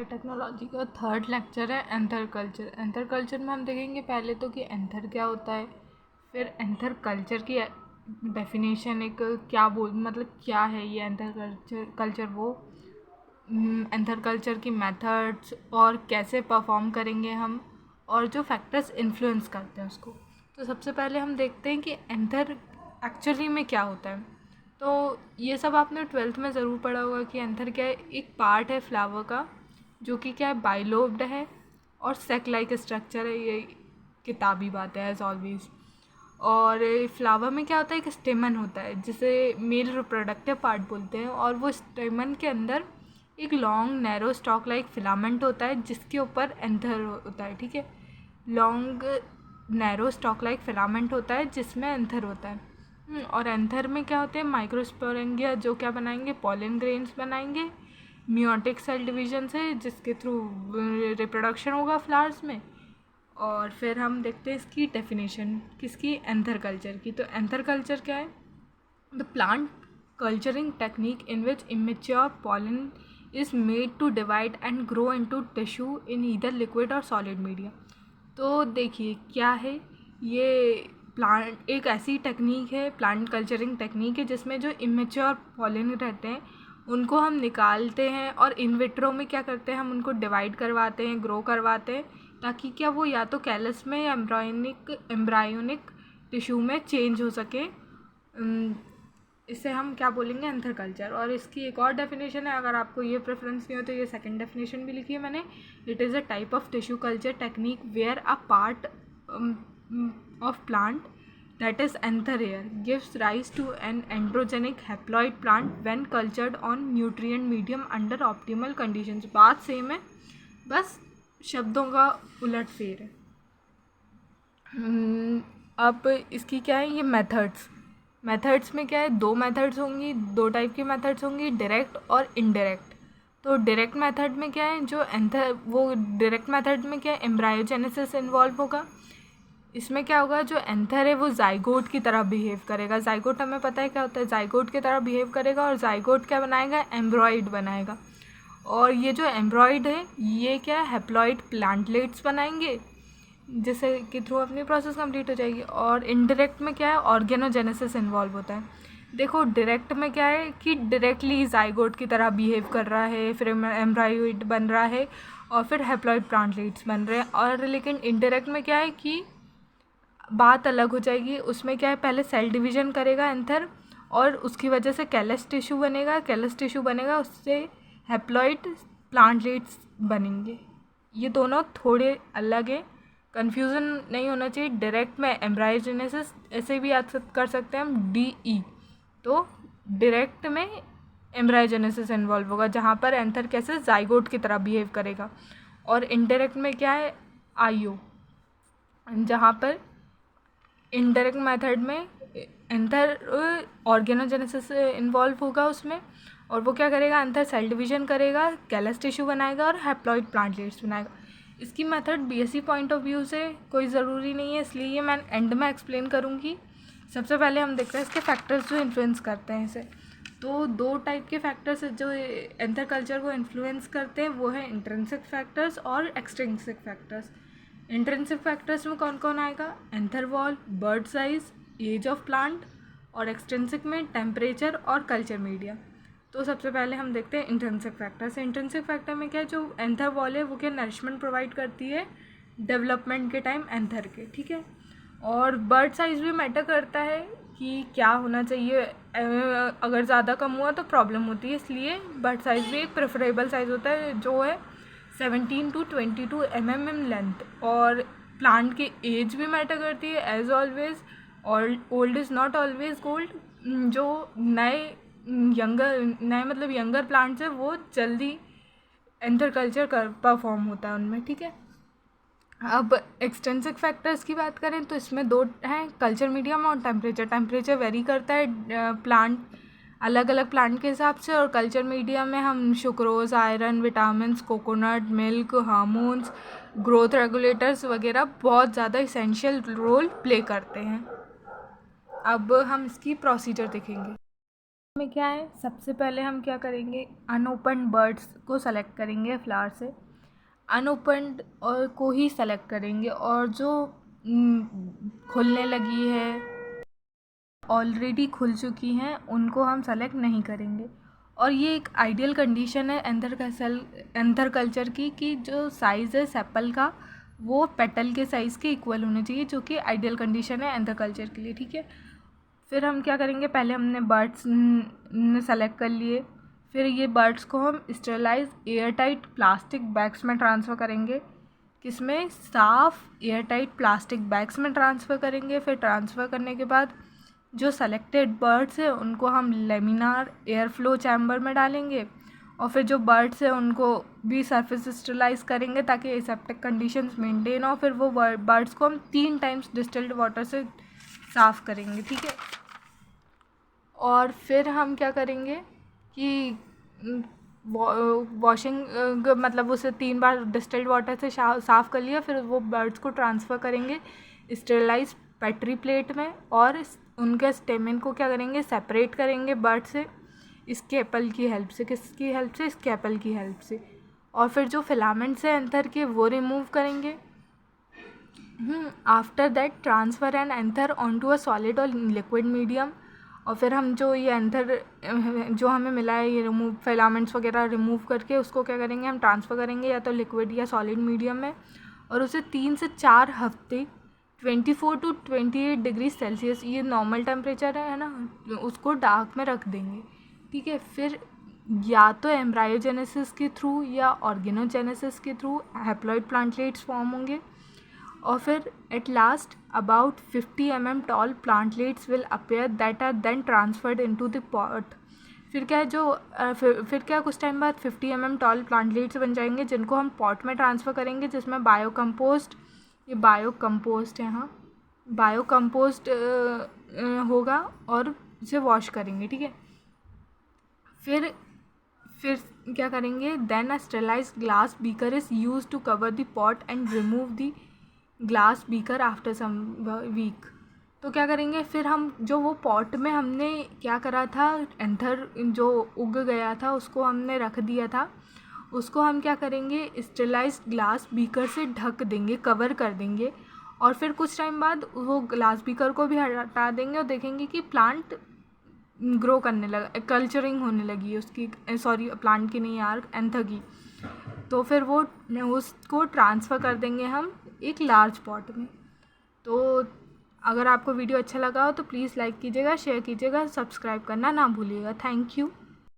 Technology का third lecture है anther culture. Anther culture में हम देखेंगे पहले तो कि एंथर क्या होता है, फिर एंथर कल्चर की डेफिनेशन, एक क्या बोल मतलब क्या है ये एंथर कल्चर वो एंथर कल्चर की मेथड्स और कैसे परफॉर्म करेंगे हम, और जो फैक्टर्स इन्फ्लुएंस करते हैं उसको। तो सबसे पहले हम देखते हैं कि एंथर एक्चुअली में क्या होता है। तो ये सब आपने 12th में ज़रूर पढ़ा होगा कि एंथर क्या है, एक पार्ट है फ्लावर का जो कि क्या है, बाइलोब्ड है और सेक लाइक स्ट्रक्चर है। ये किताबी बात है एज ऑलवेज। और फ्लावर में क्या होता है, एक स्टेमन होता है जिसे मेल रिप्रोडक्टिव पार्ट बोलते हैं, और वो स्टेमन के अंदर एक long narrow stock like filament होता है जिसके ऊपर एंथर होता है। ठीक है, long narrow stock like filament होता है जिसमें एंथर होता है। और एंथर में क्या होते हैं, माइक्रोस्पोरेंगिया जो क्या बनाएंगे, पॉलन ग्रेन्स बनाएंगे मियोटिक सेल डिवीजन से, जिसके थ्रू रिप्रोडक्शन होगा फ्लावर्स में। और फिर हम देखते हैं इसकी डेफिनेशन किसकी, एंथर कल्चर की। तो एंथर कल्चर क्या है, the plant culturing technique in which immature pollen is made to divide and grow into tissue in either liquid और सॉलिड मीडिया। तो देखिए क्या है ये, प्लांट एक ऐसी टेक्निक है, प्लांट कल्चरिंग टेक्निक है जिसमें जो इमेच्योर पॉलन रहते हैं उनको हम निकालते हैं और इन विट्रो में क्या करते हैं, हम उनको डिवाइड करवाते हैं, ग्रो करवाते हैं, ताकि क्या वो या तो कैलस में या एम्ब्रायोनिक टिश्यू में चेंज हो सके। इसे हम क्या बोलेंगे, एंथर कल्चर। और इसकी एक और डेफिनेशन है, अगर आपको ये प्रेफरेंस नहीं हो तो ये सेकंड डेफिनेशन भी लिखी है मैंने। It is a type of tissue culture technique where a part of plant that is anther hair gives rise to an androgenic haploid plant when cultured on nutrient medium under optimal conditions। बात same है, बस शब्दों का उलट फेर है। अब इसकी क्या है, ये मेथड्स में क्या है, दो मेथड्स होंगी, दो टाइप की मेथड्स होंगी, डायरेक्ट और इनडायरेक्ट। तो डायरेक्ट मेथड में क्या है, जो एंथर वो डायरेक्ट मेथड में क्या है, एम्ब्रायोजेनेसिस इन्वॉल्व होगा। इसमें क्या होगा, जो एंथर है वो जाइगोट की तरह बिहेव करेगा। जाइगोट हमें पता है क्या होता है, जाइगोट की तरह बिहेव करेगा, और जाइगोट क्या बनाएगा, एम्ब्रॉयड बनाएगा। और ये जो एम्ब्रॉयड है ये क्या है, हैप्लॉइड प्लांटलेट्स बनाएंगे जिससे के थ्रू अपनी प्रोसेस कंप्लीट हो जाएगी। और इनडायरेक्ट में क्या है, ऑर्गेनोजेनेसिस इन्वॉल्व होता है। देखो डायरेक्ट में क्या है कि डायरेक्टली जाइगोट की तरह बिहेव कर रहा है, फिर एम्ब्रॉयड बन रहा है, और फिर हैप्लॉइड प्लांटलेट्स बन रहे हैं। और लेकिन इनडायरेक्ट में क्या है कि बात अलग हो जाएगी। उसमें क्या है, पहले सेल डिवीजन करेगा एंथर, और उसकी वजह से कैलस टिश्यू बनेगा, उससे हैप्लॉइड प्लांटलेट्स बनेंगे। ये दोनों थोड़े अलग है, कन्फ्यूज़न नहीं होना चाहिए। डायरेक्ट में एम्ब्रायोजेनेसिस ऐसे भी याद कर सकते हैं हम, DE। तो डायरेक्ट में एम्ब्रायोजेनेसिस इन्वॉल्व होगा जहाँ पर एंथर कैसे जाइगोट की तरह बिहेव करेगा। और इनडायरेक्ट में क्या है, IO, जहाँ पर इनडायरेक्ट मेथड में एंथर ऑर्गेनोजेनेसिस इन्वॉल्व होगा उसमें, और वो क्या करेगा, एंथर सेल डिवीजन करेगा, कैलस टिश्यू बनाएगा और हैप्लॉइड प्लांटलेट्स बनाएगा। इसकी method BSc point of view से कोई ज़रूरी नहीं है, इसलिए ये मैं एंड में एक्सप्लेन करूँगी। सबसे पहले हम देखते हैं इसके फैक्टर्स जो इन्फ्लुएंस करते हैं इसे। तो दो टाइप के फैक्टर्स जो एंथर कल्चर को इन्फ्लुएंस करते हैं वो है इंट्रिंसिक फैक्टर्स और एक्सट्रिंसिक फैक्टर्स। इंट्रिंसिक फैक्टर्स में कौन कौन आएगा, anther wall, bud size, age of plant, और एक्सट्रिंसिक में टेम्परेचर और कल्चर मीडिया। तो सबसे पहले हम देखते हैं इंट्रिंसिक फैक्टर्स। इंट्रिंसिक फैक्टर में क्या है, जो एंथर वॉल है वो क्या नरिशमेंट प्रोवाइड करती है डेवलपमेंट के टाइम एंथर के। ठीक है, और बर्ड साइज भी मैटर करता है कि क्या होना चाहिए, अगर ज़्यादा कम हुआ तो प्रॉब्लम होती है, इसलिए बर्ड साइज भी एक प्रेफरेबल साइज़ होता है जो है 17 to 22 mm इन लेंथ। और प्लांट की एज भी मैटर करती है एज ऑलवेज, और old is not always gold. जो नए मतलब यंगर प्लांट्स है वो जल्दी एंथर कल्चर परफॉर्म होता है उनमें। ठीक है, अब एक्सट्रिंसिक फैक्टर्स की बात करें तो इसमें दो हैं, कल्चर मीडियम और टेम्परेचर वेरी करता है प्लांट अलग अलग प्लांट के हिसाब से। और कल्चर मीडिया में हम sucrose, iron, vitamins, coconut milk, hormones, growth regulators वगैरह बहुत ज़्यादा इसेंशियल रोल प्ले करते हैं। अब हम इसकी प्रोसीजर देखेंगे। में क्या है, सबसे पहले हम क्या करेंगे, अनओपन्ड बर्ड्स को सेलेक्ट करेंगे फ्लावर से, अनओपन्ड और को ही सेलेक्ट करेंगे, और जो खुलने लगी है, ऑलरेडी खुल चुकी हैं, उनको हम सेलेक्ट नहीं करेंगे। और ये एक आइडियल कंडीशन है एंथर कल्चर की, कि जो साइज़ है सेपल का वो पेटल के साइज़ के इक्वल होने चाहिए, जो कि आइडियल कंडीशन है एंथर कल्चर के लिए, ठीक है। फिर हम क्या करेंगे, पहले हमने बर्ड्स सेलेक्ट कर लिए, फिर ये बर्ड्स को हम sterilise air tight plastic bags में ट्रांसफ़र करेंगे, किसमें, साफ़ एयर टाइट प्लास्टिक बैग्स में ट्रांसफ़र करेंगे। फिर ट्रांसफ़र करने के बाद जो सेलेक्टेड बर्ड्स हैं उनको हम लेमिनार एयर फ्लो चैम्बर में डालेंगे, और फिर जो बर्ड्स हैं उनको भी सरफेस स्टेरलाइज करेंगे ताकि एसेप्टिक कंडीशंस मेंटेन हो। फिर वो बर्ड्स को हम 3 टाइम्स डिस्टिल्ड वाटर से साफ़ करेंगे, ठीक है। और फिर हम क्या करेंगे कि वॉशिंग मतलब उसे 3 बार डिस्टिल्ड वाटर से साफ़ कर लिया, फिर वो बर्ड्स को ट्रांसफ़र करेंगे स्टेरलाइज पेट्री प्लेट में, और उनके स्टेमन को क्या करेंगे, सेपरेट करेंगे बर्ड से स्केपल की हेल्प से। किसकी हेल्प से, स्केपल की हेल्प से। और फिर जो फिलामेंट्स हैं एंथर के वो रिमूव करेंगे। After that transfer an anther on to a solid और लिक्विड मीडियम। और फिर हम जो ये एंथर जो हमें मिला है, ये रिमूव फिलामेंट्स वगैरह रिमूव करके उसको क्या करेंगे, हम ट्रांसफ़र करेंगे या तो लिक्विड या सॉलिड मीडियम में, और उसे 3 से 4 हफ्ते 24 to 28 डिग्री सेल्सियस, ये नॉर्मल टेम्परेचर है ना, उसको डार्क में रख देंगे, ठीक है। फिर या तो एम्ब्रायोजेनेसिस के थ्रू या ऑर्गेनोजेनेसिस के थ्रू हैप्लॉइड प्लांटलेट्स फॉर्म होंगे, और फिर at last about 50 mm tall plantlets will appear that are then transferred into the pot. फिर क्या है, जो फिर क्या कुछ टाइम बाद 50 mm टॉल प्लांटलेट्स बन जाएंगे, जिनको हम पॉट में ट्रांसफ़र करेंगे, जिसमें बायो कंपोस्ट, ये बायो कंपोस्ट है, हाँ बायो कंपोस्ट होगा, और इसे वॉश करेंगे, ठीक है। फिर क्या करेंगे, then a sterilized glass beaker is use to cover the pot and remove the glass beaker after some week. तो क्या करेंगे, फिर हम जो वो पॉट में हमने क्या करा था, एंथर जो उग गया था उसको हमने रख दिया था, उसको हम क्या करेंगे, स्टेरलाइज्ड ग्लास बीकर से ढक देंगे, कवर कर देंगे। और फिर कुछ टाइम बाद वो ग्लास बीकर को भी हटा देंगे, और देखेंगे कि प्लांट ग्रो करने लगा, कल्चरिंग होने लगी है उसकी, सॉरी प्लांट की नहीं यार, एंथर की। तो फिर वो उसको ट्रांसफ़र कर देंगे हम एक लार्ज पॉट में। तो अगर आपको वीडियो अच्छा लगा हो तो प्लीज़ लाइक कीजिएगा, शेयर कीजिएगा, सब्सक्राइब करना ना भूलिएगा। Thank you.